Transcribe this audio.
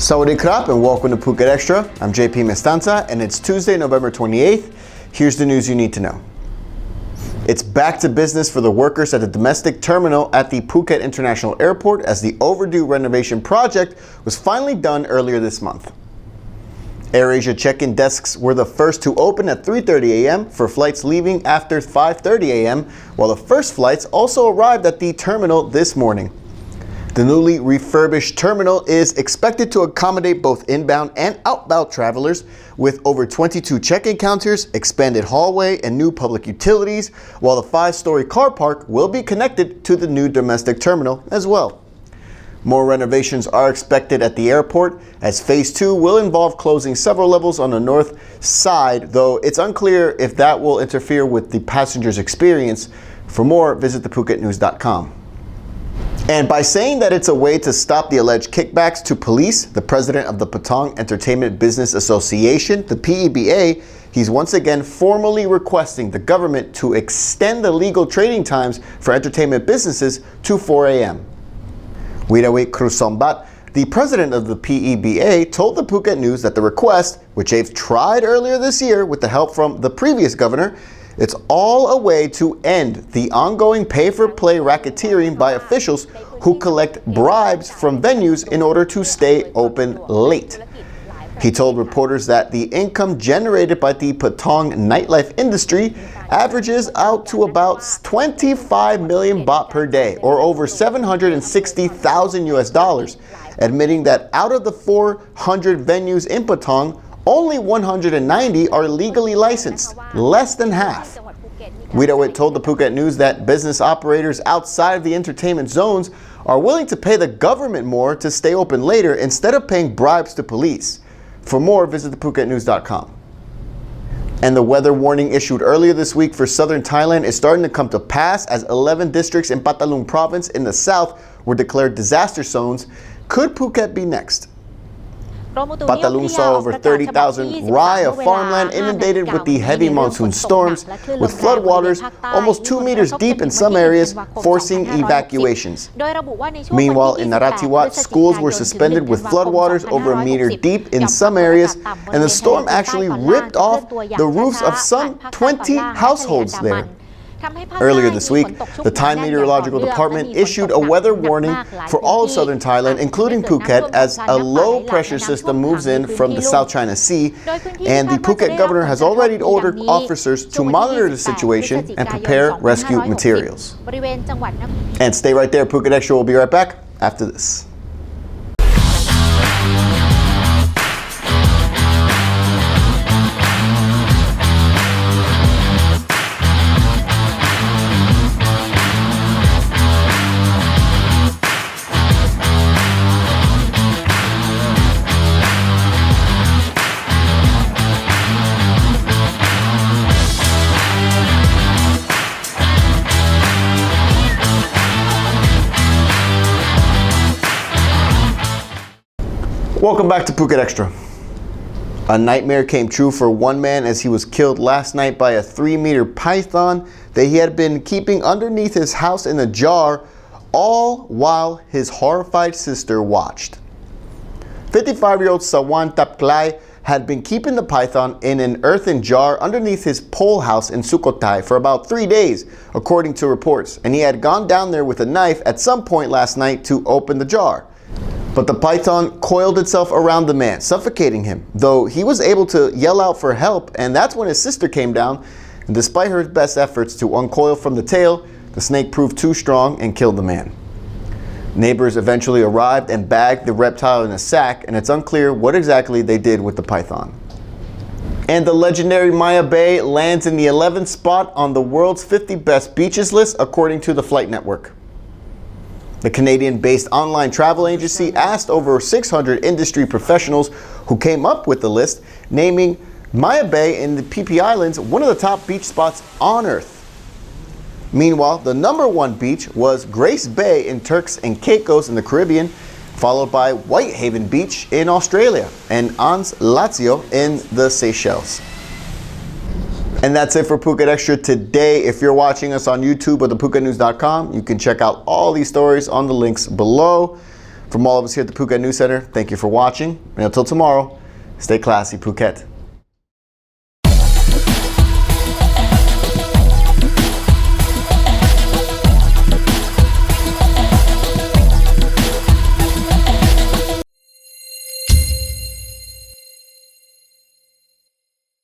Sawadee krap and welcome to Phuket Extra. I'm JP Mestanza and it's Tuesday, November 28th. Here's the news you need to know. It's back to business for the workers at the domestic terminal at the Phuket International Airport as the overdue renovation project was finally done earlier this month. AirAsia check-in desks were the first to open at 3:30 a.m. for flights leaving after 5:30 a.m., while the first flights also arrived at the terminal this morning. The newly refurbished terminal is expected to accommodate both inbound and outbound travelers with over 22 check-in counters, expanded hallway, and new public utilities, while the 5-story car park will be connected to the new domestic terminal as well. More renovations are expected at the airport as Phase 2 will involve closing several levels on the north side, though it's unclear if that will interfere with the passengers' experience. For more, visit thephuketnews.com. And by saying that it's a way to stop the alleged kickbacks to police, the president of the Patong Entertainment Business Association, the PEBA, he's once again formally requesting the government to extend the legal trading times for entertainment businesses to 4 a.m. Widawit Krusombat, the president of the PEBA, told the Phuket News that the request, which they've tried earlier this year with the help from the previous governor, it's all a way to end the ongoing pay-for-play racketeering by officials who collect bribes from venues in order to stay open late. He told reporters that the income generated by the Patong nightlife industry averages out to about 25 million baht per day, or over 760,000 US dollars, admitting that out of the 400 venues in Patong, only 190 are legally licensed, less than half. Widawit told the Phuket News that business operators outside of the entertainment zones are willing to pay the government more to stay open later instead of paying bribes to police. For more, visit thephuketnews.com. And the weather warning issued earlier this week for southern Thailand is starting to come to pass as 11 districts in Patong province in the south were declared disaster zones. Could Phuket be next? Patong saw over 30,000 rai of farmland inundated with the heavy monsoon storms, with floodwaters almost 2 meters deep in some areas, forcing evacuations. Meanwhile, in Narathiwat, schools were suspended with floodwaters over 1 meter deep in some areas, and the storm actually ripped off the roofs of some 20 households there. Earlier this week, the Thai Meteorological Department issued a weather warning for all of southern Thailand, including Phuket, as a low-pressure system moves in from the South China Sea, and the Phuket governor has already ordered officers to monitor the situation and prepare rescue materials. And stay right there, Phuket Extra will be right back after this. Welcome back to Phuket Extra. A nightmare came true for one man as he was killed last night by a 3-meter python that he had been keeping underneath his house in a jar, all while his horrified sister watched. 55-year-old Sawan Tapklai had been keeping the python in an earthen jar underneath his pole house in Sukhothai for about 3 days, according to reports, and he had gone down there with a knife at some point last night to open the jar. But the python coiled itself around the man, suffocating him, though he was able to yell out for help, and that's when his sister came down, and despite her best efforts to uncoil from the tail, the snake proved too strong and killed the man. Neighbors eventually arrived and bagged the reptile in a sack, and it's unclear what exactly they did with the python. And the legendary Maya Bay lands in the 11th spot on the world's 50 best beaches list, according to the Flight Network. The Canadian-based online travel agency asked over 600 industry professionals who came up with the list, naming Maya Bay in the PP Islands one of the top beach spots on Earth. Meanwhile, the #1 beach was Grace Bay in Turks and Caicos in the Caribbean, followed by Whitehaven Beach in Australia and Anse Lazio in the Seychelles. And that's it for Phuket Extra today. If you're watching us on YouTube or thephuketnews.com, you can check out all these stories on the links below. From all of us here at the Phuket News Center, thank you for watching. And until tomorrow, stay classy, Phuket.